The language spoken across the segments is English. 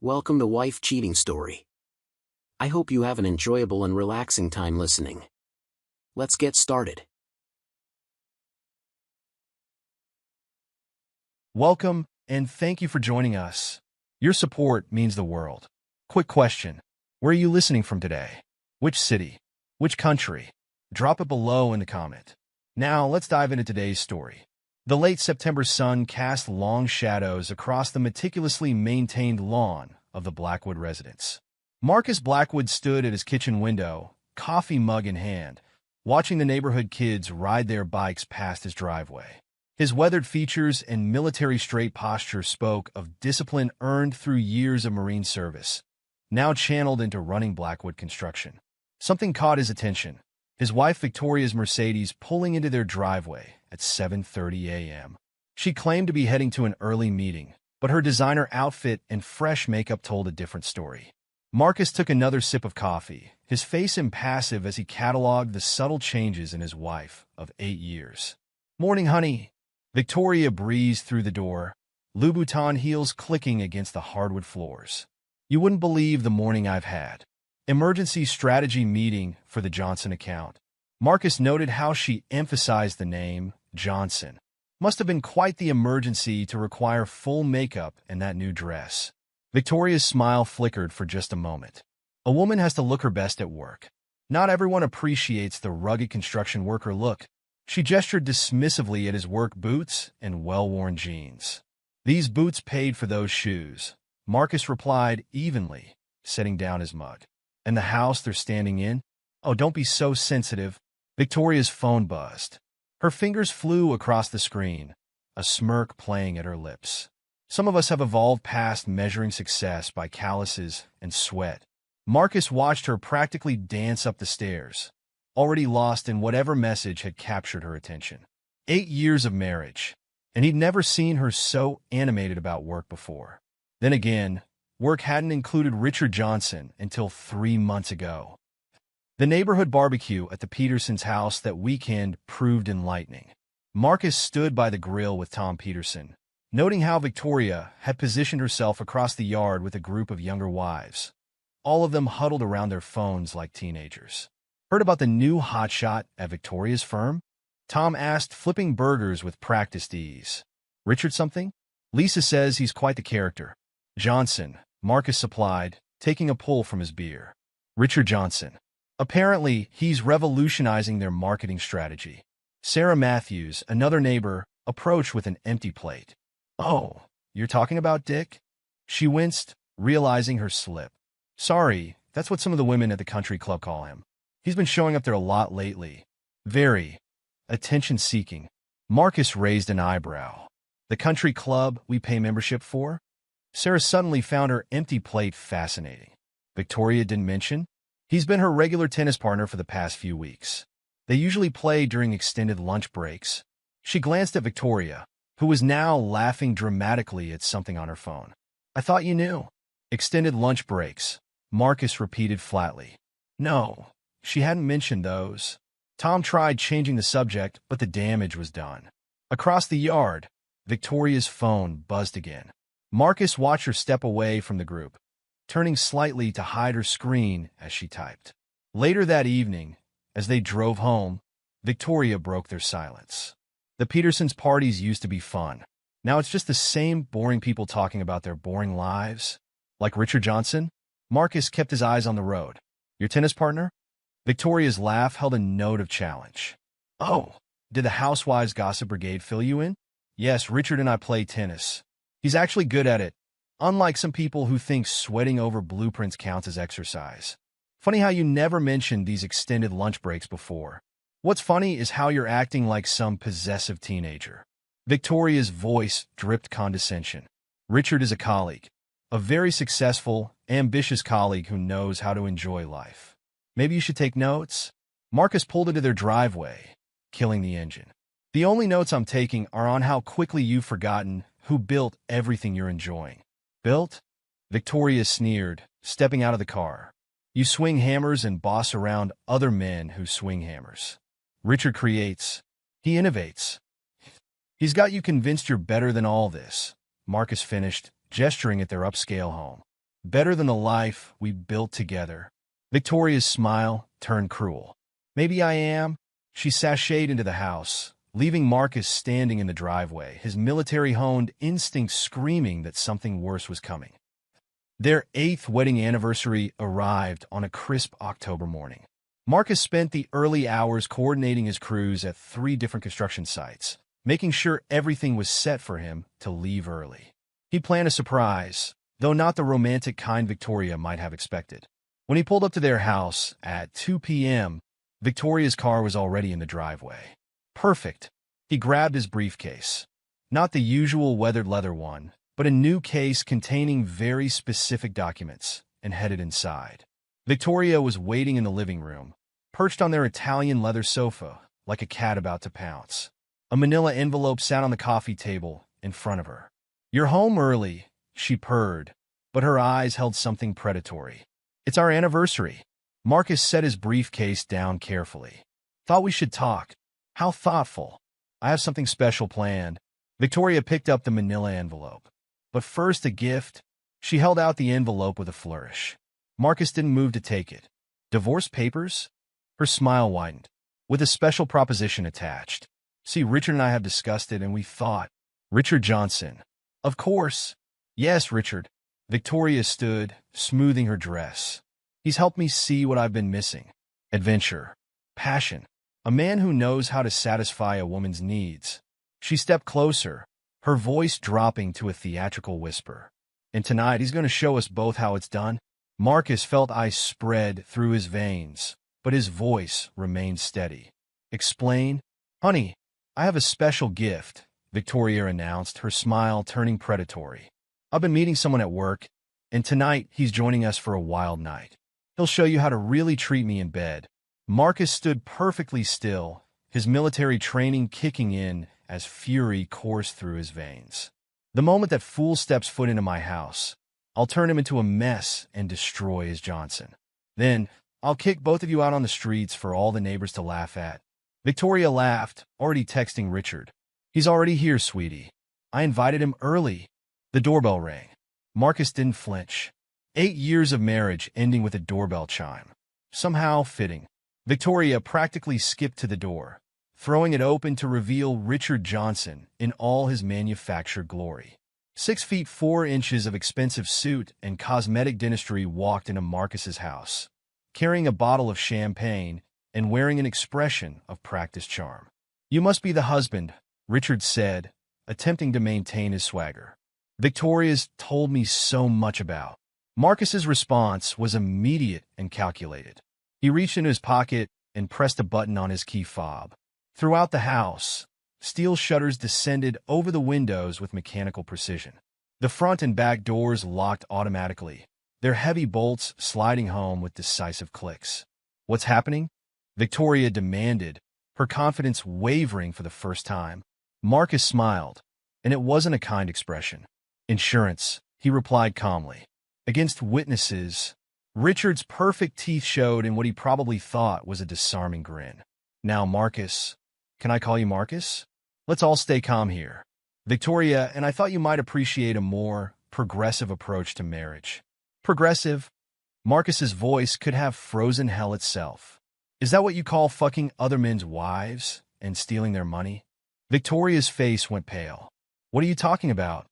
Welcome to Wife Cheating Story. I hope you have an enjoyable and relaxing time listening. Let's get started. Welcome, and thank you for joining us. Your support means the world. Quick question. Where are you listening from today? Which city? Which country? Drop it below in the comment. Now, let's dive into today's story. The late September sun cast long shadows across the meticulously maintained lawn of the Blackwood residence. Marcus Blackwood stood at his kitchen window, coffee mug in hand, watching the neighborhood kids ride their bikes past his driveway. His weathered features and military-straight posture spoke of discipline earned through years of Marine service, now channeled into running Blackwood construction. Something caught his attention. His wife Victoria's Mercedes pulling into their driveway at 7:30 a.m. She claimed to be heading to an early meeting, but her designer outfit and fresh makeup told a different story. Marcus took another sip of coffee, his face impassive as he cataloged the subtle changes in his wife of 8 years. "Morning, honey." Victoria breezed through the door, Louboutin heels clicking against the hardwood floors. "You wouldn't believe the morning I've had. Emergency strategy meeting for the Johnson account." Marcus noted how she emphasized the name Johnson. Must have been quite the emergency to require full makeup and that new dress. Victoria's smile flickered for just a moment. A woman has to look her best at work. Not everyone appreciates the rugged construction worker look. She gestured dismissively at his work boots and well-worn jeans. "These boots paid for those shoes," Marcus replied evenly, setting down his mug. "And the house they're standing in? Oh, don't be so sensitive." Victoria's phone buzzed. Her fingers flew across the screen, a smirk playing at her lips. Some of us have evolved past measuring success by calluses and sweat. Marcus watched her practically dance up the stairs, already lost in whatever message had captured her attention. 8 years of marriage, and he'd never seen her so animated about work before. Then again, work hadn't included Richard Johnson until 3 months ago. The neighborhood barbecue at the Petersons' house that weekend proved enlightening. Marcus stood by the grill with Tom Peterson, noting how Victoria had positioned herself across the yard with a group of younger wives, all of them huddled around their phones like teenagers. "Heard about the new hotshot at Victoria's firm?" Tom asked, flipping burgers with practiced ease. "Richard something? Lisa says he's quite the character." "Johnson," Marcus supplied, taking a pull from his beer. "Richard Johnson. Apparently, he's revolutionizing their marketing strategy." Sarah Matthews, another neighbor, approached with an empty plate. "Oh, you're talking about Dick?" She winced, realizing her slip. "Sorry, that's what some of the women at the country club call him. He's been showing up there a lot lately. Very attention-seeking." Marcus raised an eyebrow. "The country club we pay membership for?" Sarah suddenly found her empty plate fascinating. "Victoria didn't mention? He's been her regular tennis partner for the past few weeks. They usually play during extended lunch breaks." She glanced at Victoria, who was now laughing dramatically at something on her phone. "I thought you knew." "Extended lunch breaks," Marcus repeated flatly. No, she hadn't mentioned those. Tom tried changing the subject, but the damage was done. Across the yard, Victoria's phone buzzed again. Marcus watched her step away from the group, turning slightly to hide her screen as she typed. Later that evening, as they drove home, Victoria broke their silence. "The Petersons' parties used to be fun. Now it's just the same boring people talking about their boring lives." "Like Richard Johnson?" Marcus kept his eyes on the road. "Your tennis partner?" Victoria's laugh held a note of challenge. "Oh, did the Housewives Gossip Brigade fill you in?" "Yes, Richard and I play tennis. He's actually good at it, unlike some people who think sweating over blueprints counts as exercise. Funny how you never mentioned these extended lunch breaks before. What's funny is how you're acting like some possessive teenager." Victoria's voice dripped condescension. "Richard is a colleague. A very successful, ambitious colleague who knows how to enjoy life. Maybe you should take notes." Marcus pulled into their driveway, killing the engine. "The only notes I'm taking are on how quickly you've forgotten who built everything you're enjoying." "Built?" Victoria sneered, stepping out of the car. "You swing hammers and boss around other men who swing hammers. Richard creates. He innovates. He's got you convinced you're better than all this," Marcus finished, gesturing at their upscale home. Better than the life we built together. Victoria's smile turned cruel. Maybe I am. She sashayed into the house, leaving Marcus standing in the driveway, his military-honed instinct screaming that something worse was coming. Their 8th wedding anniversary arrived on a crisp October morning. Marcus spent the early hours coordinating his crews at 3 different construction sites, making sure everything was set for him to leave early. He planned a surprise, though not the romantic kind Victoria might have expected. When he pulled up to their house at 2 p.m., Victoria's car was already in the driveway. Perfect. He grabbed his briefcase. Not the usual weathered leather one, but a new case containing very specific documents, and headed inside. Victoria was waiting in the living room, perched on their Italian leather sofa, like a cat about to pounce. A manila envelope sat on the coffee table in front of her. "You're home early," she purred, but her eyes held something predatory. "It's our anniversary." Marcus set his briefcase down carefully. "Thought we should talk." "How thoughtful." "I have something special planned." Victoria picked up the manila envelope. "But first, a gift." She held out the envelope with a flourish. Marcus didn't move to take it. "Divorce papers?" Her smile widened. "With a special proposition attached. See, Richard and I have discussed it, and we thought—" "Richard Johnson." "Of course." "Yes, Richard." Victoria stood, smoothing her dress. "He's helped me see what I've been missing. Adventure. Passion. A man who knows how to satisfy a woman's needs." She stepped closer, her voice dropping to a theatrical whisper. "And tonight he's going to show us both how it's done." Marcus felt ice spread through his veins, but his voice remained steady. "Explain?" "Honey, I have a special gift," Victoria announced, her smile turning predatory. "I've been meeting someone at work, and tonight he's joining us for a wild night. He'll show you how to really treat me in bed." Marcus stood perfectly still, his military training kicking in as fury coursed through his veins. "The moment that fool steps foot into my house, I'll turn him into a mess and destroy his Johnson. Then, I'll kick both of you out on the streets for all the neighbors to laugh at." Victoria laughed, already texting Richard. "He's already here, sweetie. I invited him early." The doorbell rang. Marcus didn't flinch. 8 years of marriage ending with a doorbell chime. Somehow fitting. Victoria practically skipped to the door, throwing it open to reveal Richard Johnson in all his manufactured glory. 6 feet 4 inches of expensive suit and cosmetic dentistry walked into Marcus's house, carrying a bottle of champagne and wearing an expression of practiced charm. "You must be the husband," Richard said, attempting to maintain his swagger. "Victoria's told me so much about." Marcus's response was immediate and calculated. He reached into his pocket and pressed a button on his key fob. Throughout the house, steel shutters descended over the windows with mechanical precision. The front and back doors locked automatically, their heavy bolts sliding home with decisive clicks. "What's happening?" Victoria demanded, her confidence wavering for the first time. Marcus smiled, and it wasn't a kind expression. "Insurance," he replied calmly. "Against witnesses." Richard's perfect teeth showed in what he probably thought was a disarming grin. "Now, Marcus. Can I call you Marcus? Let's all stay calm here." "Victoria, and I thought you might appreciate a more progressive approach to marriage." "Progressive?" Marcus's voice could have frozen hell itself. "Is that what you call fucking other men's wives and stealing their money?" Victoria's face went pale. "What are you talking about?"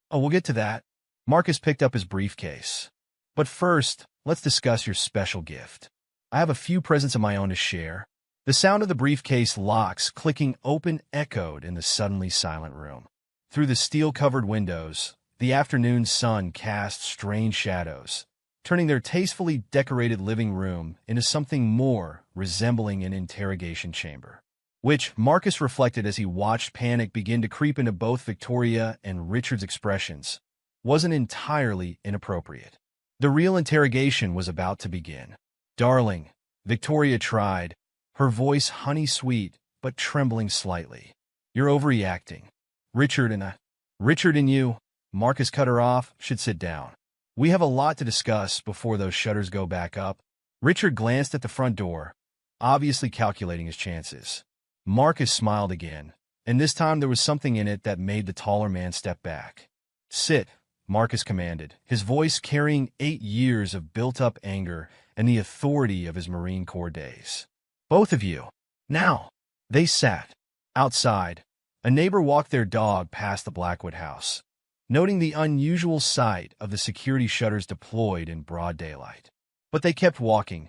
"Oh, we'll get to that." Marcus picked up his briefcase. "But first, let's discuss your special gift. I have a few presents of my own to share." The sound of the briefcase locks clicking open echoed in the suddenly silent room. Through the steel-covered windows, the afternoon sun cast strange shadows, turning their tastefully decorated living room into something more resembling an interrogation chamber, which Marcus reflected as he watched panic begin to creep into both Victoria and Richard's expressions, wasn't entirely inappropriate. The real interrogation was about to begin. "Darling," Victoria tried, her voice honey-sweet but trembling slightly. "You're overreacting. Richard and you," Marcus cut her off, "should sit down. We have a lot to discuss before those shutters go back up." Richard glanced at the front door, obviously calculating his chances. Marcus smiled again, and this time there was something in it that made the taller man step back. "Sit," Marcus commanded, his voice carrying 8 years of built-up anger and the authority of his Marine Corps days. Both of you. Now. They sat. Outside, a neighbor walked their dog past the Blackwood house, noting the unusual sight of the security shutters deployed in broad daylight. But they kept walking.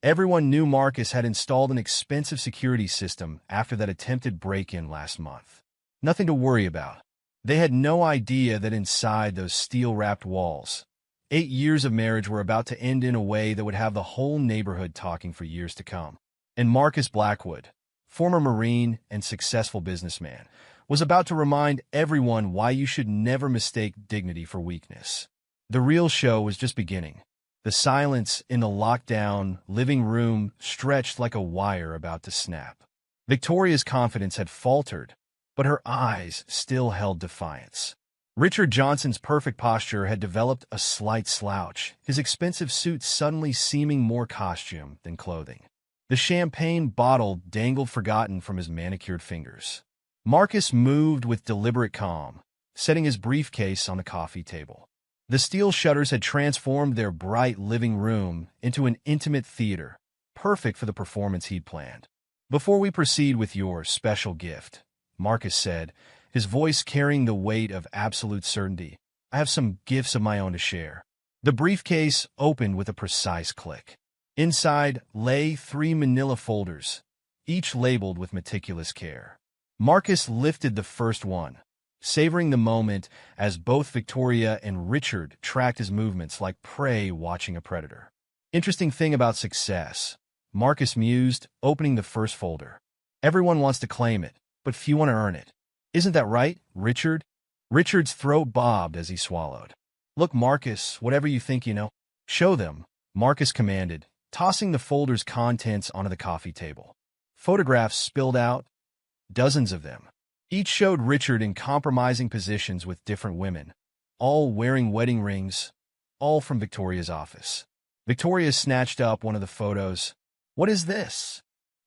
Everyone knew Marcus had installed an expensive security system after that attempted break-in last month. Nothing to worry about. They had no idea that inside those steel-wrapped walls, 8 years of marriage were about to end in a way that would have the whole neighborhood talking for years to come. And Marcus Blackwood, former Marine and successful businessman, was about to remind everyone why you should never mistake dignity for weakness. The real show was just beginning. The silence in the locked-down living room stretched like a wire about to snap. Victoria's confidence had faltered, but her eyes still held defiance. Richard Johnson's perfect posture had developed a slight slouch, his expensive suit suddenly seeming more costume than clothing. The champagne bottle dangled forgotten from his manicured fingers. Marcus moved with deliberate calm, setting his briefcase on the coffee table. The steel shutters had transformed their bright living room into an intimate theater, perfect for the performance he'd planned. "Before we proceed with your special gift," Marcus said, his voice carrying the weight of absolute certainty, "I have some gifts of my own to share." The briefcase opened with a precise click. Inside lay 3 manila folders, each labeled with meticulous care. Marcus lifted the first one, savoring the moment as both Victoria and Richard tracked his movements like prey watching a predator. "Interesting thing about success," Marcus mused, opening the first folder. "Everyone wants to claim it, but few want to earn it. Isn't that right, Richard?" Richard's throat bobbed as he swallowed. "Look, Marcus, whatever you think you know, show them," Marcus commanded, tossing the folder's contents onto the coffee table. Photographs spilled out, dozens of them. Each showed Richard in compromising positions with different women, all wearing wedding rings, all from Victoria's office. Victoria snatched up one of the photos. "What is this?"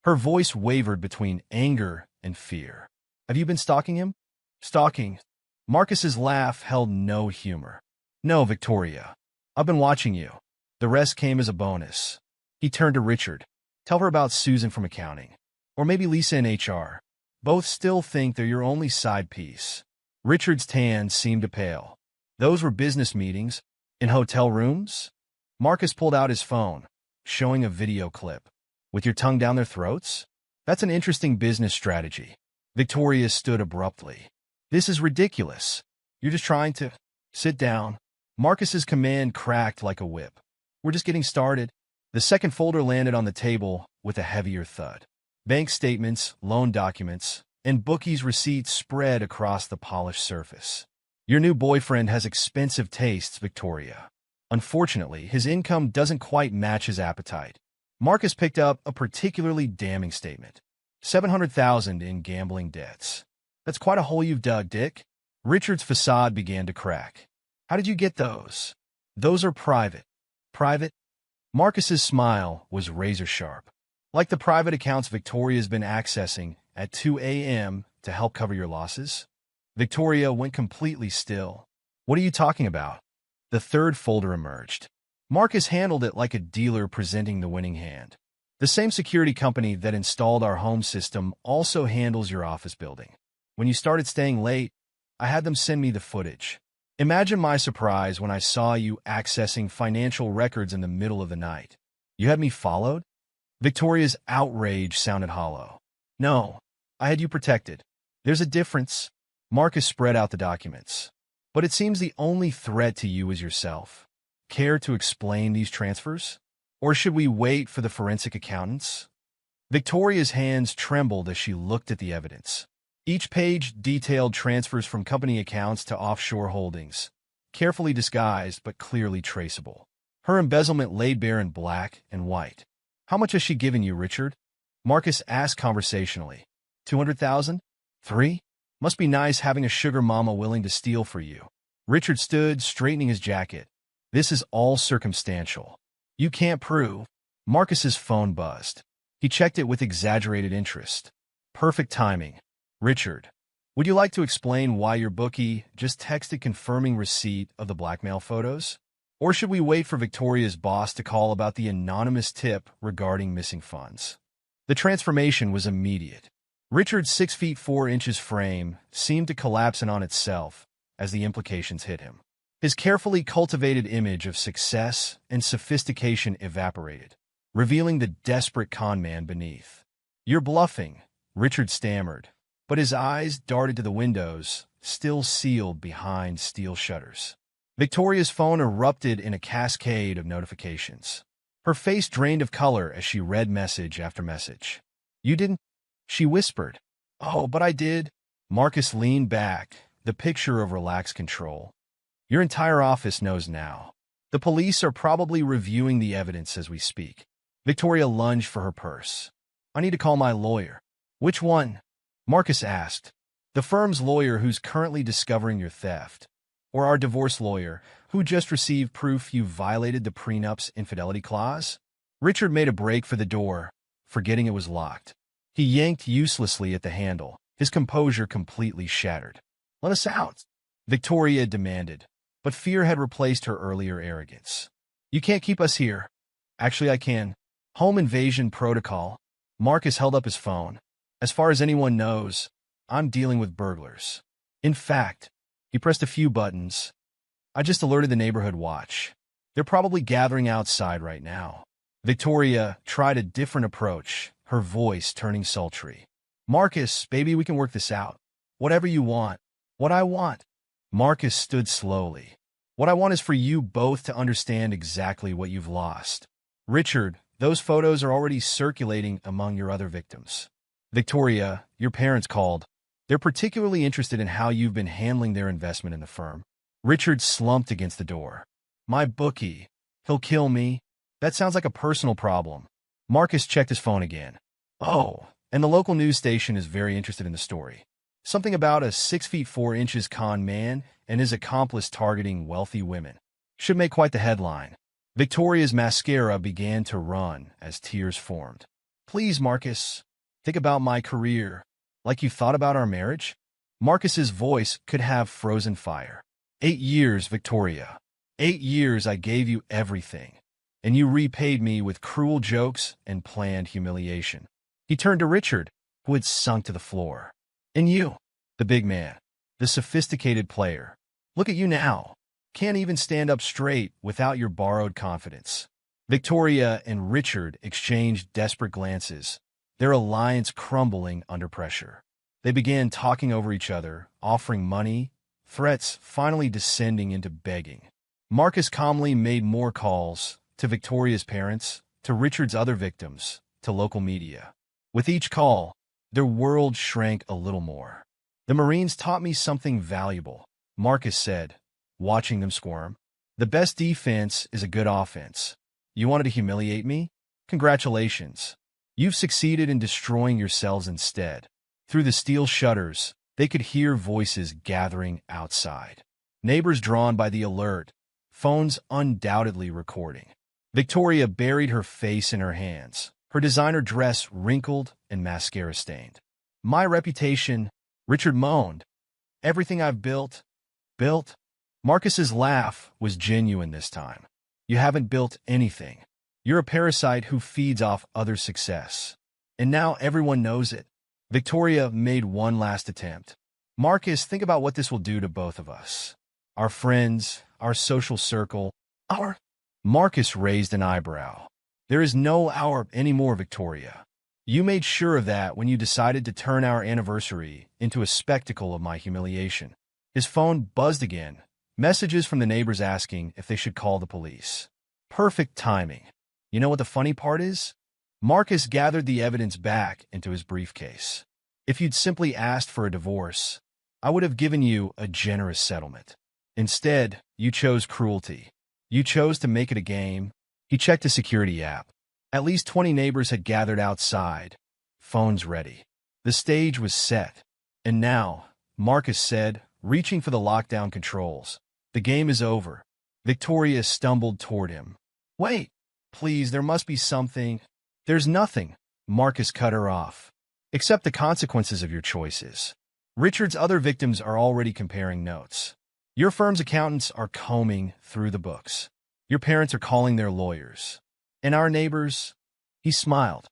Her voice wavered between anger and fear. "Have you been stalking him?" "Stalking?" Marcus's laugh held no humor. "No, Victoria. I've been watching you. The rest came as a bonus." He turned to Richard. "Tell her about Susan from accounting. Or maybe Lisa in HR. Both still think they're your only side piece." Richard's tan seemed to pale. "Those were business meetings. In hotel rooms?" Marcus pulled out his phone, showing a video clip. "With your tongue down their throats? That's an interesting business strategy." Victoria stood abruptly. "This is ridiculous. You're just trying to—" "Sit down." Marcus's command cracked like a whip. "We're just getting started." The second folder landed on the table with a heavier thud. Bank statements, loan documents, and bookies' receipts spread across the polished surface. "Your new boyfriend has expensive tastes, Victoria. Unfortunately, his income doesn't quite match his appetite." Marcus picked up a particularly damning statement. $700,000 in gambling debts. "That's quite a hole you've dug, Dick." Richard's facade began to crack. "How did you get those?" "Those are private." "Private?" Marcus's smile was razor-sharp. "Like the private accounts Victoria's been accessing at 2 a.m. to help cover your losses?" Victoria went completely still. "What are you talking about?" The third folder emerged. Marcus handled it like a dealer presenting the winning hand. "The same security company that installed our home system also handles your office building. When you started staying late, I had them send me the footage. Imagine my surprise when I saw you accessing financial records in the middle of the night. You had me followed?" Victoria's outrage sounded hollow. "No, I had you protected. There's a difference." Marcus spread out the documents. "But it seems the only threat to you is yourself. Care to explain these transfers? Or should we wait for the forensic accountants?" Victoria's hands trembled as she looked at the evidence. Each page detailed transfers from company accounts to offshore holdings, carefully disguised but clearly traceable. Her embezzlement laid bare in black and white. "How much has she given you, Richard?" Marcus asked conversationally. 200,000? 3? Must be nice having a sugar mama willing to steal for you. Richard stood, straightening his jacket. "This is all circumstantial. You can't prove." Marcus's phone buzzed. He checked it with exaggerated interest. "Perfect timing. Richard, Would you like to explain why your bookie just texted confirming receipt of the blackmail photos? Or should we wait for Victoria's boss to call about the anonymous tip regarding missing funds? The transformation was immediate. Richard's 6 feet 4 inches frame seemed to collapse in on itself as the implications hit him. His carefully cultivated image of success and sophistication evaporated, revealing the desperate con man beneath. "You're bluffing," Richard stammered, but his eyes darted to the windows, still sealed behind steel shutters. Victoria's phone erupted in a cascade of notifications. Her face drained of color as she read message after message. "You didn't?" she whispered. "Oh, but I did." Marcus leaned back, the picture of relaxed control. "Your entire office knows now. The police are probably reviewing the evidence as we speak." Victoria lunged for her purse. "I need to call my lawyer." "Which one?" Marcus asked. "The firm's lawyer who's currently discovering your theft. Or our divorce lawyer, who just received proof you violated the prenup's infidelity clause?" Richard made a break for the door, forgetting it was locked. He yanked uselessly at the handle, his composure completely shattered. "Let us out," Victoria demanded, but fear had replaced her earlier arrogance. "You can't keep us here." "Actually, I can. Home invasion protocol." Marcus held up his phone. "As far as anyone knows, I'm dealing with burglars. In fact," he pressed a few buttons, "I just alerted the neighborhood watch. They're probably gathering outside right now." Victoria tried a different approach, her voice turning sultry. "Marcus, baby, we can work this out. Whatever you want." "What I want?" Marcus stood slowly. "What I want is for you both to understand exactly what you've lost. Richard, those photos are already circulating among your other victims. Victoria, your parents called. They're particularly interested in how you've been handling their investment in the firm." Richard slumped against the door. "My bookie. He'll kill me." "That sounds like a personal problem." Marcus checked his phone again. "Oh, and the local news station is very interested in the story. Something about a 6 feet 4 inches con man and his accomplice targeting wealthy women. Should make quite the headline." Victoria's mascara began to run as tears formed. "Please, Marcus, think about my career. Like you thought about our marriage?" Marcus's voice could have frozen fire. 8 years, Victoria. 8 years I gave you everything, and you repaid me with cruel jokes and planned humiliation. He turned to Richard, who had sunk to the floor. "And you, the big man, the sophisticated player. Look at you now. Can't even stand up straight without your borrowed confidence." Victoria and Richard exchanged desperate glances, their alliance crumbling under pressure. They began talking over each other, offering money, threats finally descending into begging. Marcus calmly made more calls, to Victoria's parents, to Richard's other victims, to local media. With each call, their world shrank a little more. "The Marines taught me something valuable," Marcus said, watching them squirm. "The best defense is a good offense. You wanted to humiliate me? Congratulations. You've succeeded in destroying yourselves instead." Through the steel shutters, they could hear voices gathering outside. Neighbors drawn by the alert, phones undoubtedly recording. Victoria buried her face in her hands, her designer dress wrinkled and mascara-stained. "My reputation," Richard moaned. "Everything I've built." "Built?" Marcus's laugh was genuine this time. "You haven't built anything. You're a parasite who feeds off others' success. And now everyone knows it." Victoria made one last attempt. "Marcus, think about what this will do to both of us. Our friends, our social circle, our—" Marcus raised an eyebrow. "There is no our anymore, Victoria. You made sure of that when you decided to turn our anniversary into a spectacle of my humiliation." His phone buzzed again, messages from the neighbors asking if they should call the police. Perfect timing. You know what the funny part is? Marcus gathered the evidence back into his briefcase. "If you'd simply asked for a divorce, I would have given you a generous settlement. Instead, you chose cruelty. You chose to make it a game." He checked his security app. At least 20 neighbors had gathered outside, phones ready. The stage was set. "And now," Marcus said, reaching for the lockdown controls, "the game is over." Victoria stumbled toward him. "Wait, please, there must be something." "There's nothing," Marcus cut her off, "except the consequences of your choices." Richard's other victims are already comparing notes. Your firm's accountants are combing through the books. Your parents are calling their lawyers. And our neighbors? He smiled.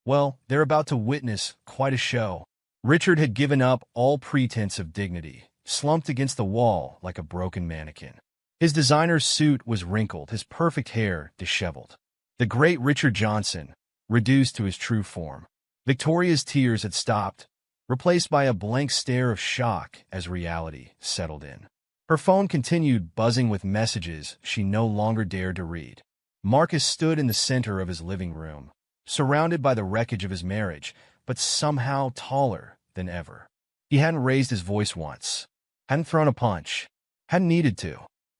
Well, they're about to witness quite a show. Richard had given up all pretense of dignity, slumped against the wall like a broken mannequin. His designer suit was wrinkled, his perfect hair disheveled. The great Richard Johnson, reduced to his true form. Victoria's tears had stopped, replaced by a blank stare of shock as reality settled in. Her phone continued buzzing with messages she no longer dared to read. Marcus stood in the center of his living room, surrounded by the wreckage of his marriage, but somehow taller than ever. He hadn't raised his voice once, hadn't thrown a punch, hadn't needed to.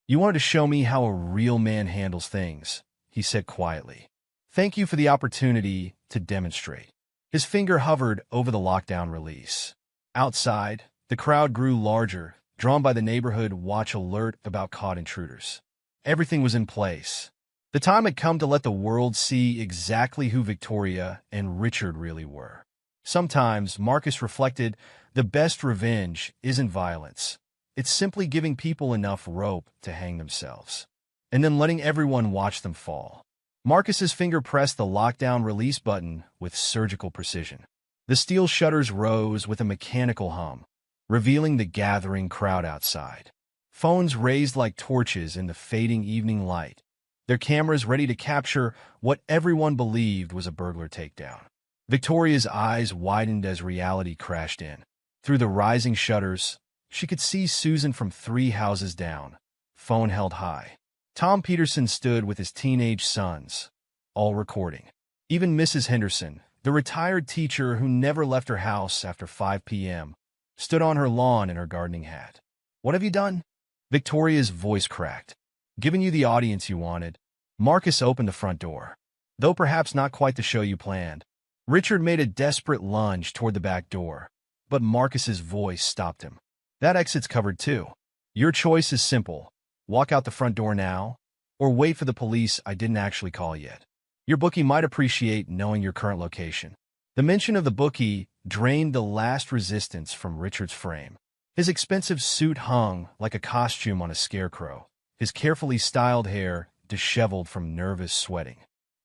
You wanted to show me how a real man handles things, he said quietly. Thank you for the opportunity to demonstrate. His finger hovered over the lockdown release. Outside, the crowd grew larger, drawn by the neighborhood watch alert about caught intruders. Everything was in place. The time had come to let the world see exactly who Victoria and Richard really were. Sometimes, Marcus reflected, the best revenge isn't violence. It's simply giving people enough rope to hang themselves, and then letting everyone watch them fall. Marcus's finger pressed the lockdown release button with surgical precision. The steel shutters rose with a mechanical hum, revealing the gathering crowd outside. Phones raised like torches in the fading evening light, their cameras ready to capture what everyone believed was a burglar takedown. Victoria's eyes widened as reality crashed in. Through the rising shutters, she could see Susan from 3 houses down, phone held high. Tom Peterson stood with his teenage sons, all recording. Even Mrs. Henderson, the retired teacher who never left her house after 5 p.m., stood on her lawn in her gardening hat. What have you done? Victoria's voice cracked. Given you the audience you wanted. Marcus opened the front door. Though perhaps not quite the show you planned. Richard made a desperate lunge toward the back door, but Marcus's voice stopped him. That exit's covered too. Your choice is simple. Walk out the front door now, or wait for the police I didn't actually call yet. Your bookie might appreciate knowing your current location. The mention of the bookie drained the last resistance from Richard's frame. His expensive suit hung like a costume on a scarecrow, his carefully styled hair disheveled from nervous sweating.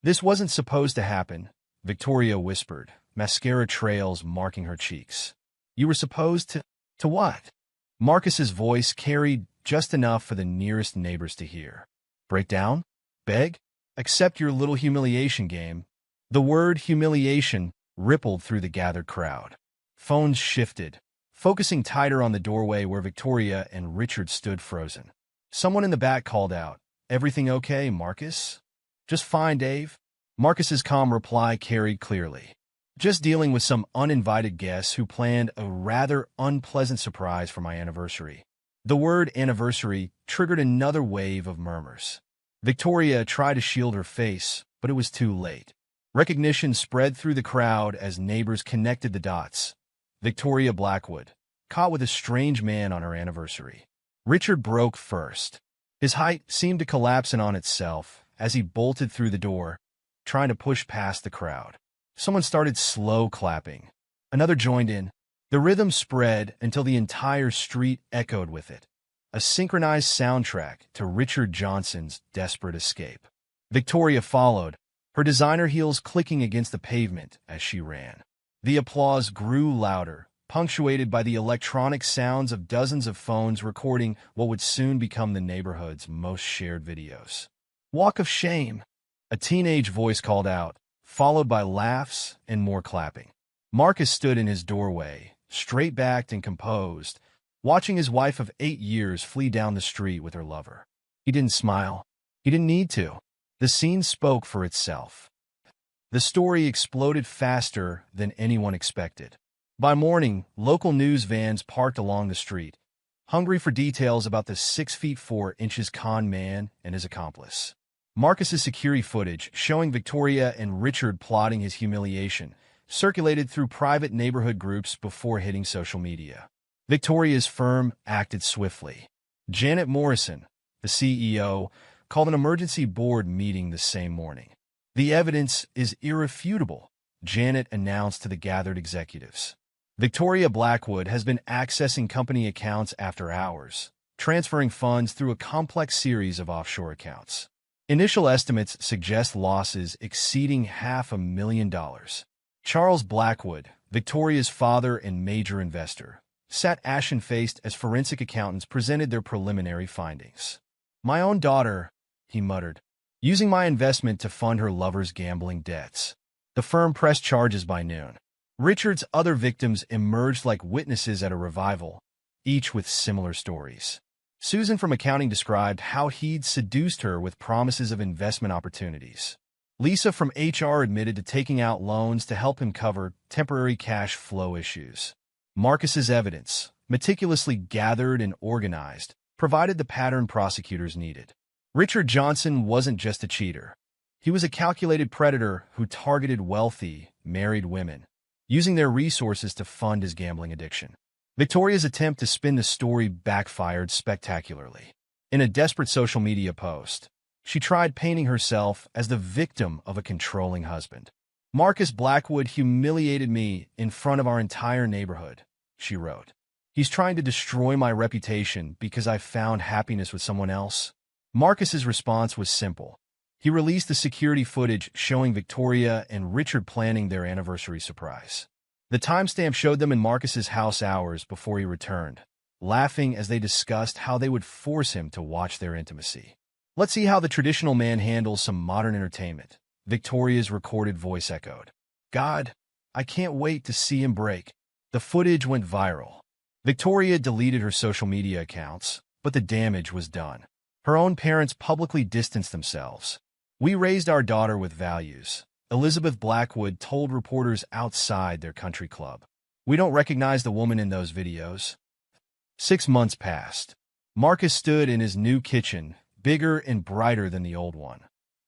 This wasn't supposed to happen, Victoria whispered, mascara trails marking her cheeks. You were supposed to... To what? Marcus's voice carried just enough for the nearest neighbors to hear. Break down? Beg? Accept your little humiliation game. The word humiliation rippled through the gathered crowd. Phones shifted, focusing tighter on the doorway where Victoria and Richard stood frozen. Someone in the back called out, Everything okay, Marcus? Just fine, Dave. Marcus's calm reply carried clearly. Just dealing with some uninvited guests who planned a rather unpleasant surprise for my anniversary. The word anniversary triggered another wave of murmurs. Victoria tried to shield her face, but it was too late. Recognition spread through the crowd as neighbors connected the dots. Victoria Blackwood, caught with a strange man on her anniversary. Richard broke first. His height seemed to collapse in on itself as he bolted through the door, trying to push past the crowd. Someone started slow clapping. Another joined in. The rhythm spread until the entire street echoed with it, a synchronized soundtrack to Richard Johnson's desperate escape. Victoria followed, her designer heels clicking against the pavement as she ran. The applause grew louder, punctuated by the electronic sounds of dozens of phones recording what would soon become the neighborhood's most shared videos. Walk of shame, a teenage voice called out, followed by laughs and more clapping. Marcus stood in his doorway, straight-backed and composed, watching his wife of 8 years flee down the street with her lover. He didn't smile. He didn't need to. The scene spoke for itself. The story exploded faster than anyone expected. By morning, local news vans parked along the street, hungry for details about the 6 feet 4 inches con man and his accomplice. Marcus's security footage, showing Victoria and Richard plotting his humiliation, circulated through private neighborhood groups before hitting social media. Victoria's firm acted swiftly. Janet Morrison, the CEO, called an emergency board meeting the same morning. The evidence is irrefutable, Janet announced to the gathered executives. Victoria Blackwood has been accessing company accounts after hours, transferring funds through a complex series of offshore accounts. Initial estimates suggest losses exceeding $500,000. Charles Blackwood, Victoria's father and major investor, sat ashen-faced as forensic accountants presented their preliminary findings. "My own daughter," he muttered, "using my investment to fund her lover's gambling debts." The firm pressed charges by noon. Richard's other victims emerged like witnesses at a revival, each with similar stories. Susan from accounting described how he'd seduced her with promises of investment opportunities. Lisa from HR admitted to taking out loans to help him cover temporary cash flow issues. Marcus's evidence, meticulously gathered and organized, provided the pattern prosecutors needed. Richard Johnson wasn't just a cheater. He was a calculated predator who targeted wealthy, married women, using their resources to fund his gambling addiction. Victoria's attempt to spin the story backfired spectacularly. In a desperate social media post, she tried painting herself as the victim of a controlling husband. "Marcus Blackwood humiliated me in front of our entire neighborhood," she wrote. "He's trying to destroy my reputation because I found happiness with someone else." Marcus's response was simple. He released the security footage showing Victoria and Richard planning their anniversary surprise. The timestamp showed them in Marcus's house hours before he returned, laughing as they discussed how they would force him to watch their intimacy. "Let's see how the traditional man handles some modern entertainment," Victoria's recorded voice echoed. "God, I can't wait to see him break." The footage went viral. Victoria deleted her social media accounts, but the damage was done. Her own parents publicly distanced themselves. "We raised our daughter with values," Elizabeth Blackwood told reporters outside their country club. "We don't recognize the woman in those videos." 6 months passed. Marcus stood in his new kitchen, bigger and brighter than the old one,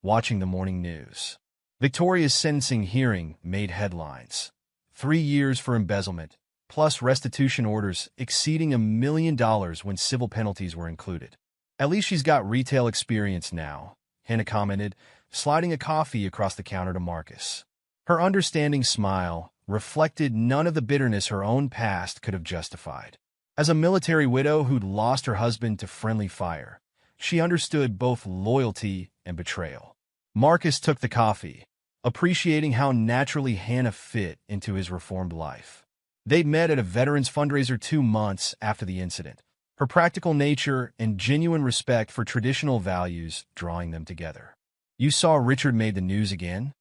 watching the morning news. Victoria's sentencing hearing made headlines. 3 years for embezzlement, plus restitution orders exceeding $1 million when civil penalties were included. "At least she's got retail experience now," Hannah commented, sliding a coffee across the counter to Marcus. Her understanding smile reflected none of the bitterness her own past could have justified. As a military widow who'd lost her husband to friendly fire, she understood both loyalty and betrayal. Marcus took the coffee, appreciating how naturally Hannah fit into his reformed life. They'd met at a veterans fundraiser 2 months after the incident, her practical nature and genuine respect for traditional values drawing them together. "You saw Richard made the news again?"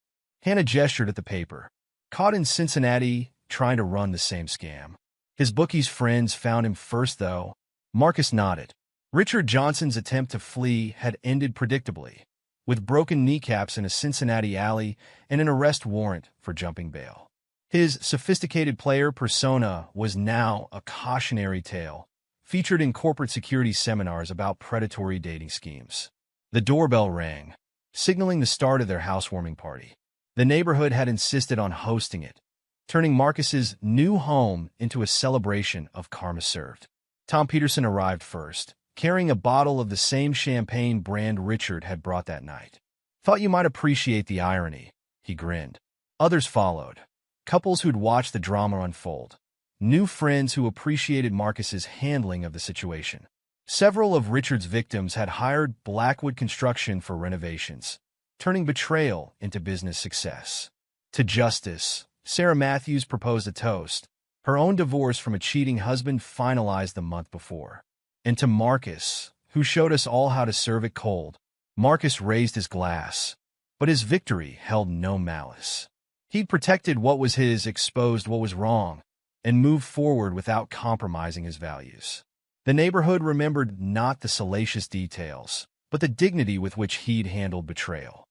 Hannah gestured at the paper. "Caught in Cincinnati, trying to run the same scam. His bookie's friends found him first, though." Marcus nodded. Richard Johnson's attempt to flee had ended predictably, with broken kneecaps in a Cincinnati alley and an arrest warrant for jumping bail. His sophisticated player persona was now a cautionary tale, featured in corporate security seminars about predatory dating schemes. The doorbell rang, signaling the start of their housewarming party. The neighborhood had insisted on hosting it, turning Marcus's new home into a celebration of karma served. Tom Peterson arrived first, carrying a bottle of the same champagne brand Richard had brought that night. "Thought you might appreciate the irony," he grinned. Others followed, couples who'd watched the drama unfold, new friends who appreciated Marcus's handling of the situation. Several of Richard's victims had hired Blackwood Construction for renovations, turning betrayal into business success. To justice, Sarah Matthews proposed a toast, her own divorce from a cheating husband finalized the month before. And to Marcus, who showed us all how to serve it cold. Marcus raised his glass, but his victory held no malice. He'd protected what was his, exposed what was wrong, and moved forward without compromising his values. The neighborhood remembered not the salacious details, but the dignity with which he'd handled betrayal.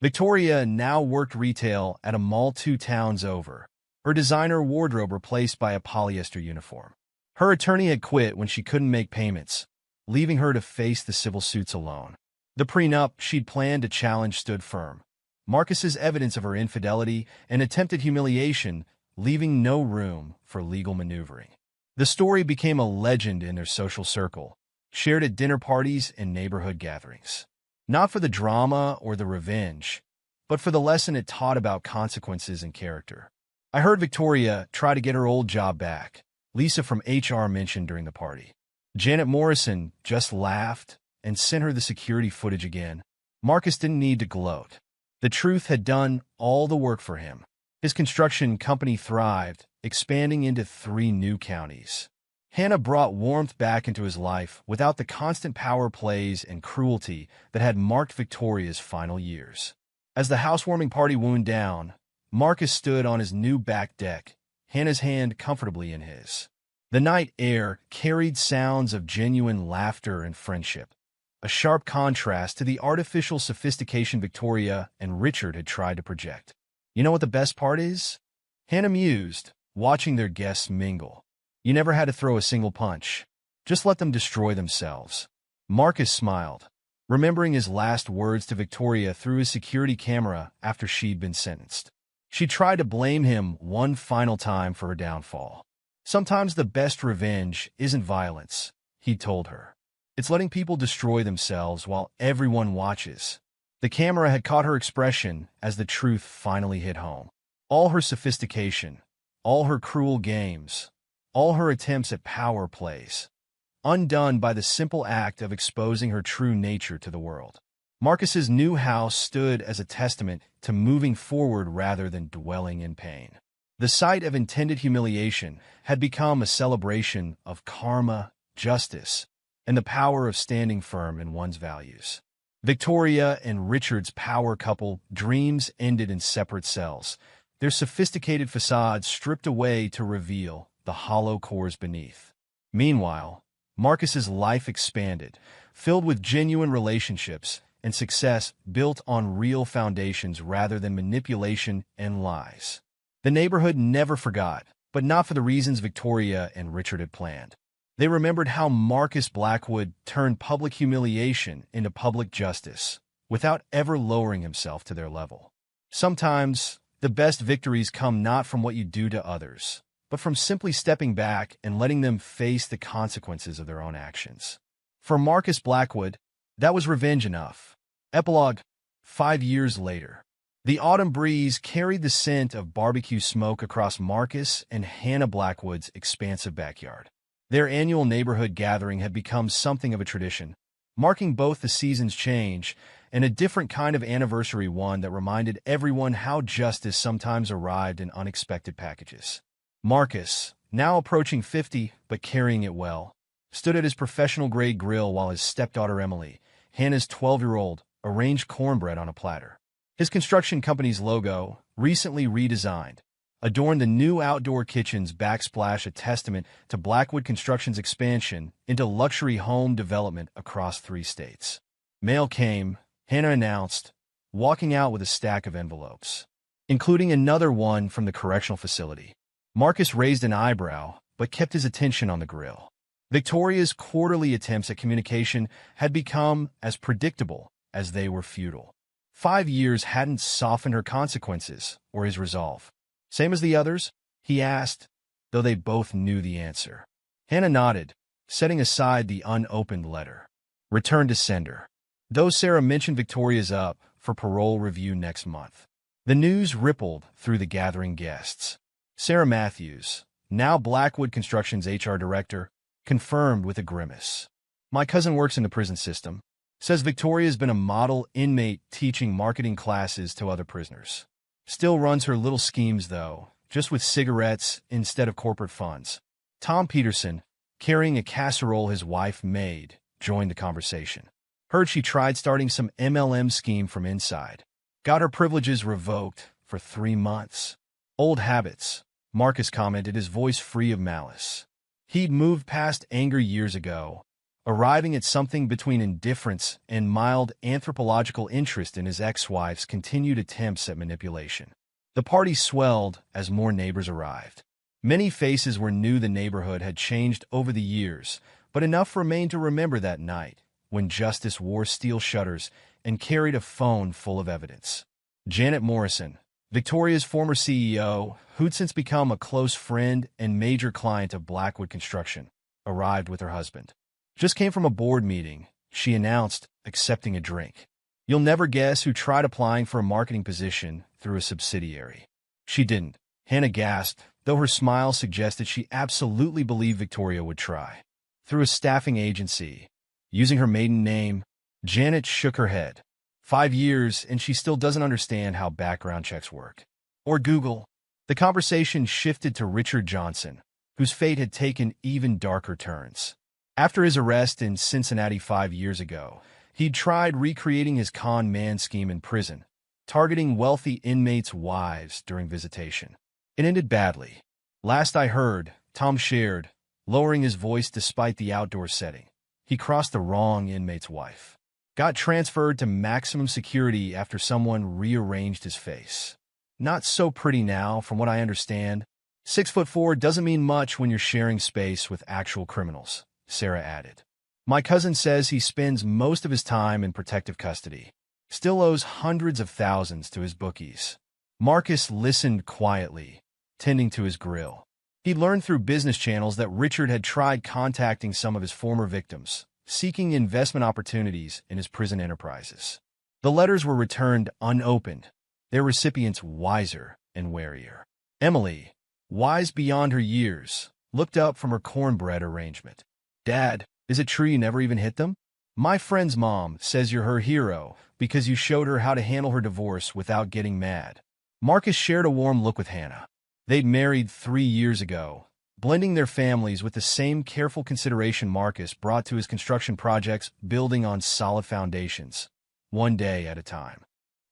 Victoria now worked retail at a mall 2 towns over, her designer wardrobe replaced by a polyester uniform. Her attorney had quit when she couldn't make payments, leaving her to face the civil suits alone. The prenup she'd planned to challenge stood firm, Marcus's evidence of her infidelity and attempted humiliation leaving no room for legal maneuvering. The story became a legend in their social circle, shared at dinner parties and neighborhood gatherings. Not for the drama or the revenge, but for the lesson it taught about consequences and character. I heard Victoria try to get her old job back, Lisa from HR mentioned during the party. Janet Morrison just laughed and sent her the security footage again. Marcus didn't need to gloat. The truth had done all the work for him. His construction company thrived, expanding into 3 new counties. Hannah brought warmth back into his life without the constant power plays and cruelty that had marked Victoria's final years. As the housewarming party wound down, Marcus stood on his new back deck, Hannah's hand comfortably in his. The night air carried sounds of genuine laughter and friendship, a sharp contrast to the artificial sophistication Victoria and Richard had tried to project. You know what the best part is? Hannah mused, watching their guests mingle. You never had to throw a single punch. Just let them destroy themselves. Marcus smiled, remembering his last words to Victoria through his security camera after she'd been sentenced. She tried to blame him one final time for her downfall. Sometimes the best revenge isn't violence, he told her. It's letting people destroy themselves while everyone watches. The camera had caught her expression as the truth finally hit home. All her sophistication, all her cruel games, all her attempts at power plays, undone by the simple act of exposing her true nature to the world. Marcus's new house stood as a testament to moving forward rather than dwelling in pain. The sight of intended humiliation had become a celebration of karma, justice, and the power of standing firm in one's values. Victoria and Richard's power couple dreams ended in separate cells, their sophisticated facades stripped away to reveal the hollow cores beneath. Meanwhile, Marcus's life expanded, filled with genuine relationships and success built on real foundations rather than manipulation and lies. The neighborhood never forgot, but not for the reasons Victoria and Richard had planned. They remembered how Marcus Blackwood turned public humiliation into public justice, without ever lowering himself to their level. Sometimes, the best victories come not from what you do to others, but from simply stepping back and letting them face the consequences of their own actions. For Marcus Blackwood, that was revenge enough. Epilogue: 5 years later. The autumn breeze carried the scent of barbecue smoke across Marcus and Hannah Blackwood's expansive backyard. Their annual neighborhood gathering had become something of a tradition, marking both the season's change and a different kind of anniversary, one that reminded everyone how justice sometimes arrived in unexpected packages. Marcus, now approaching 50 but carrying it well, stood at his professional-grade grill while his stepdaughter Emily, Hannah's 12-year-old, arranged cornbread on a platter. His construction company's logo, recently redesigned, adorned the new outdoor kitchen's backsplash, a testament to Blackwood Construction's expansion into luxury home development across 3 states. Mail came, Hannah announced, walking out with a stack of envelopes, including another one from the correctional facility. Marcus raised an eyebrow, but kept his attention on the grill. Victoria's quarterly attempts at communication had become as predictable as they were futile. 5 years hadn't softened her consequences or his resolve. Same as the others? He asked, though they both knew the answer. Hannah nodded, setting aside the unopened letter. Return to sender. Though Sarah mentioned Victoria's up for parole review next month. The news rippled through the gathering guests. Sarah Matthews, now Blackwood Construction's HR director, confirmed with a grimace. My cousin works in the prison system. Says Victoria's been a model inmate teaching marketing classes to other prisoners. Still runs her little schemes, though, just with cigarettes instead of corporate funds. Tom Peterson, carrying a casserole his wife made, joined the conversation. Heard she tried starting some MLM scheme from inside. Got her privileges revoked for 3 months. Old habits, Marcus commented, his voice free of malice. He'd moved past anger years ago, arriving at something between indifference and mild anthropological interest in his ex-wife's continued attempts at manipulation. The party swelled as more neighbors arrived. Many faces were new. The neighborhood had changed over the years, but enough remained to remember that night when justice wore steel shutters and carried a phone full of evidence. Janet Morrison, Victoria's former CEO, who'd since become a close friend and major client of Blackwood Construction, arrived with her husband. Just came from a board meeting, she announced, accepting a drink. You'll never guess who tried applying for a marketing position through a subsidiary. She didn't. Hannah gasped, though her smile suggested she absolutely believed Victoria would try. Through a staffing agency, using her maiden name, Janet shook her head. 5 years, and she still doesn't understand how background checks work. Or Google. The conversation shifted to Richard Johnson, whose fate had taken even darker turns. After his arrest in Cincinnati 5 years ago, he'd tried recreating his con man scheme in prison, targeting wealthy inmates' wives during visitation. It ended badly. Last I heard, Tom shared, lowering his voice despite the outdoor setting. He crossed the wrong inmate's wife. Got transferred to maximum security after someone rearranged his face. Not so pretty now, from what I understand. 6'4" doesn't mean much when you're sharing space with actual criminals, Sarah added. My cousin says he spends most of his time in protective custody. Still owes hundreds of thousands to his bookies. Marcus listened quietly, tending to his grill. He learned through business channels that Richard had tried contacting some of his former victims, seeking investment opportunities in his prison enterprises. The letters were returned unopened, their recipients wiser and warier. Emily, wise beyond her years, looked up from her cornbread arrangement. Dad, is it true you never even hit them? My friend's mom says you're her hero because you showed her how to handle her divorce without getting mad. Marcus shared a warm look with Hannah. They'd married 3 years ago, blending their families with the same careful consideration Marcus brought to his construction projects, building on solid foundations, one day at a time.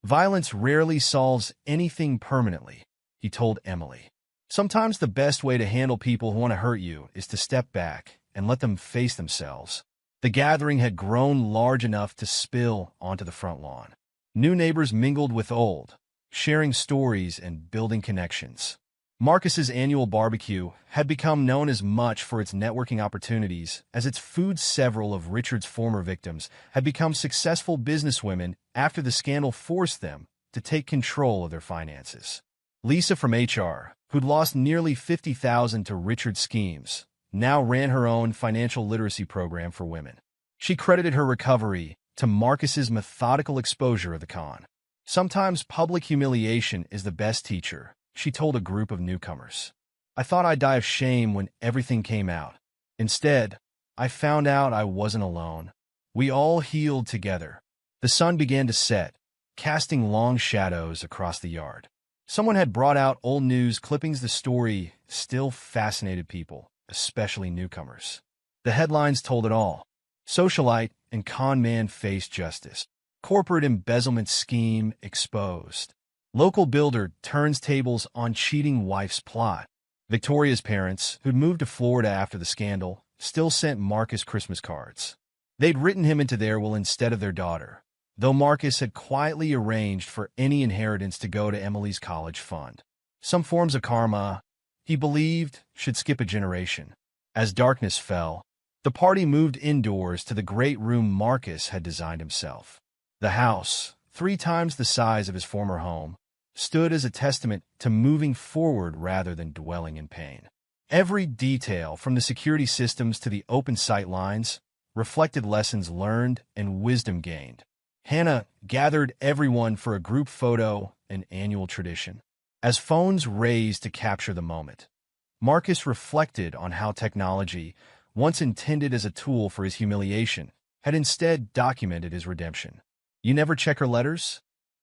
Violence rarely solves anything permanently, he told Emily. Sometimes the best way to handle people who want to hurt you is to step back and let them face themselves. The gathering had grown large enough to spill onto the front lawn. New neighbors mingled with old, sharing stories and building connections. Marcus's annual barbecue had become known as much for its networking opportunities as its food. Several of Richard's former victims had become successful businesswomen after the scandal forced them to take control of their finances. Lisa from HR, who'd lost nearly $50,000 to Richard's schemes, now ran her own financial literacy program for women. She credited her recovery to Marcus's methodical exposure of the con. Sometimes public humiliation is the best teacher, she told a group of newcomers. I thought I'd die of shame when everything came out. Instead, I found out I wasn't alone. We all healed together. The sun began to set, casting long shadows across the yard. Someone had brought out old news clippings. The story still fascinated people, especially newcomers. The headlines told it all. Socialite and con man face justice. Corporate embezzlement scheme exposed. Local builder turns tables on cheating wife's plot. Victoria's parents, who'd moved to Florida after the scandal, still sent Marcus Christmas cards. They'd written him into their will instead of their daughter, though Marcus had quietly arranged for any inheritance to go to Emily's college fund. Some forms of karma, he believed, should skip a generation. As darkness fell, the party moved indoors to the great room Marcus had designed himself. The house, 3 times the size of his former home, stood as a testament to moving forward rather than dwelling in pain. Every detail, from the security systems to the open sight lines, reflected lessons learned and wisdom gained. Hannah gathered everyone for a group photo, an annual tradition. As phones raised to capture the moment, Marcus reflected on how technology, once intended as a tool for his humiliation, had instead documented his redemption. You never check her letters?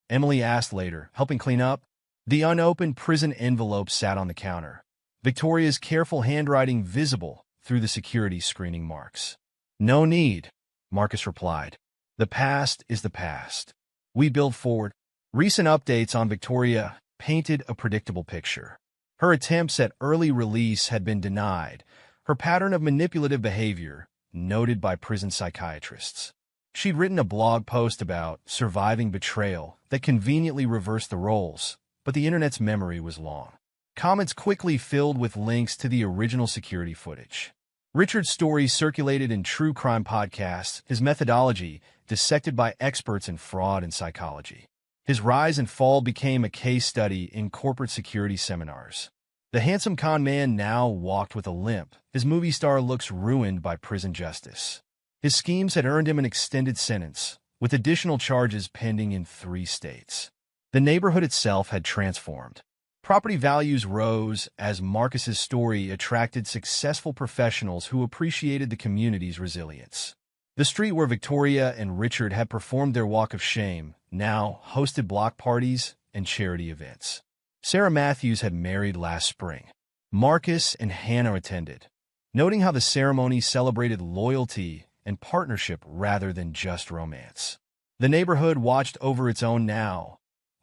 Emily asked later, helping clean up. The unopened prison envelope sat on the counter, Victoria's careful handwriting visible through the security screening marks. No need, Marcus replied. The past is the past. We build forward. Recent updates on Victoria painted a predictable picture. Her attempts at early release had been denied, her pattern of manipulative behavior noted by prison psychiatrists. She'd written a blog post about surviving betrayal that conveniently reversed the roles, but the internet's memory was long. Comments quickly filled with links to the original security footage. Richard's story circulated in true crime podcasts, his methodology dissected by experts in fraud and psychology. His rise and fall became a case study in corporate security seminars. The handsome con man now walked with a limp, his movie star looks ruined by prison justice. His schemes had earned him an extended sentence, with additional charges pending in 3 states. The neighborhood itself had transformed. Property values rose as Marcus's story attracted successful professionals who appreciated the community's resilience. The street where Victoria and Richard had performed their walk of shame now hosted block parties and charity events. Sarah Matthews had married last spring. Marcus and Hannah attended, noting how the ceremony celebrated loyalty and partnership rather than just romance. The neighborhood watched over its own now,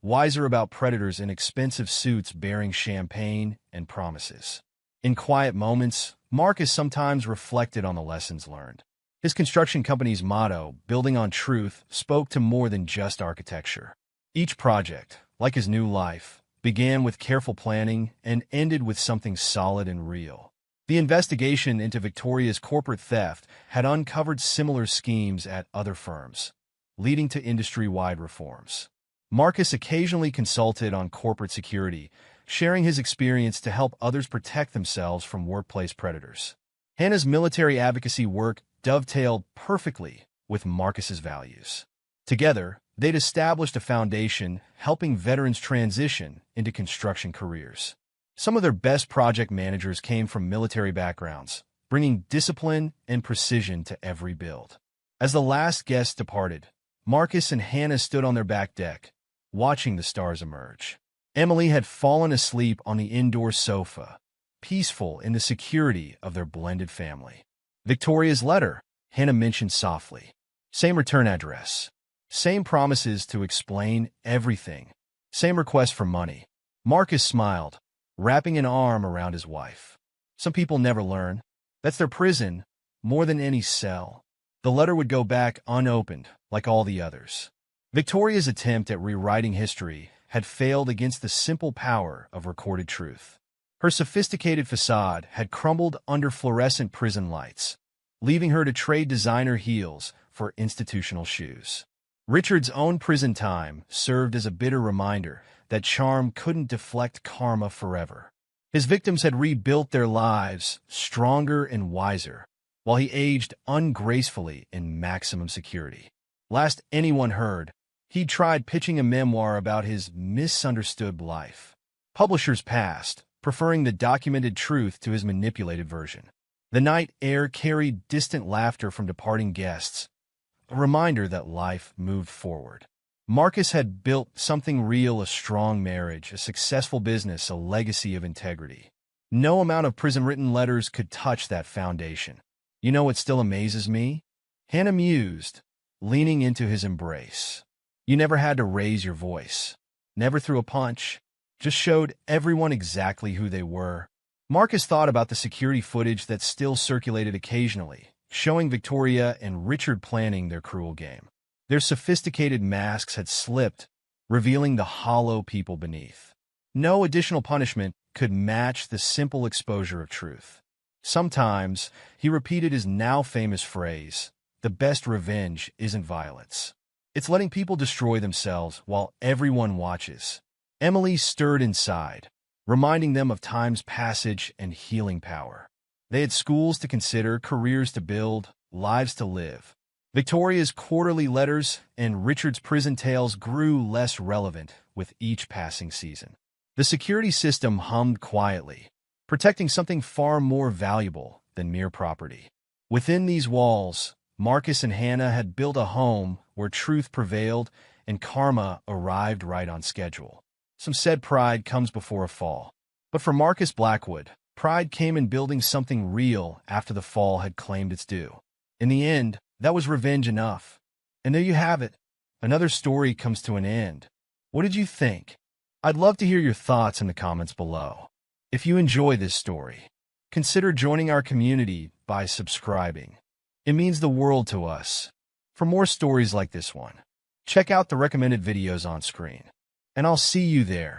wiser about predators in expensive suits bearing champagne and promises. In quiet moments, Marcus sometimes reflected on the lessons learned. His construction company's motto, "Building on Truth," spoke to more than just architecture. Each project, like his new life, began with careful planning and ended with something solid and real. The investigation into Victoria's corporate theft had uncovered similar schemes at other firms, leading to industry-wide reforms. Marcus occasionally consulted on corporate security, sharing his experience to help others protect themselves from workplace predators. Hannah's military advocacy work dovetailed perfectly with Marcus's values. Together, they'd established a foundation helping veterans transition into construction careers. Some of their best project managers came from military backgrounds, bringing discipline and precision to every build. As the last guest departed, Marcus and Hannah stood on their back deck, watching the stars emerge. Emily had fallen asleep on the indoor sofa, peaceful in the security of their blended family. Victoria's letter, Hannah mentioned softly. Same return address. Same promises to explain everything. Same request for money. Marcus smiled, wrapping an arm around his wife. Some people never learn. That's their prison, more than any cell. The letter would go back unopened, like all the others. Victoria's attempt at rewriting history had failed against the simple power of recorded truth. Her sophisticated facade had crumbled under fluorescent prison lights, leaving her to trade designer heels for institutional shoes. Richard's own prison time served as a bitter reminder that charm couldn't deflect karma forever. His victims had rebuilt their lives stronger and wiser, while he aged ungracefully in maximum security. Last anyone heard, he'd tried pitching a memoir about his misunderstood life. Publishers passed, preferring the documented truth to his manipulated version. The night air carried distant laughter from departing guests, a reminder that life moved forward. Marcus had built something real: a strong marriage, a successful business, a legacy of integrity. No amount of prison-written letters could touch that foundation. You know what still amazes me? Hannah mused, leaning into his embrace. You never had to raise your voice. Never threw a punch. Just showed everyone exactly who they were. Marcus thought about the security footage that still circulated occasionally, showing Victoria and Richard planning their cruel game. Their sophisticated masks had slipped, revealing the hollow people beneath. No additional punishment could match the simple exposure of truth. Sometimes, he repeated his now famous phrase, "The best revenge isn't violence. It's letting people destroy themselves while everyone watches." Emily stirred inside, reminding them of time's passage and healing power. They had schools to consider, careers to build, lives to live. Victoria's quarterly letters and Richard's prison tales grew less relevant with each passing season. The security system hummed quietly, protecting something far more valuable than mere property. Within these walls, Marcus and Hannah had built a home where truth prevailed and karma arrived right on schedule. Some said pride comes before a fall. But for Marcus Blackwood, pride came in building something real after the fall had claimed its due. In the end, that was revenge enough. And there you have it. Another story comes to an end. What did you think? I'd love to hear your thoughts in the comments below. If you enjoy this story, consider joining our community by subscribing. It means the world to us. For more stories like this one, check out the recommended videos on screen. And I'll see you there.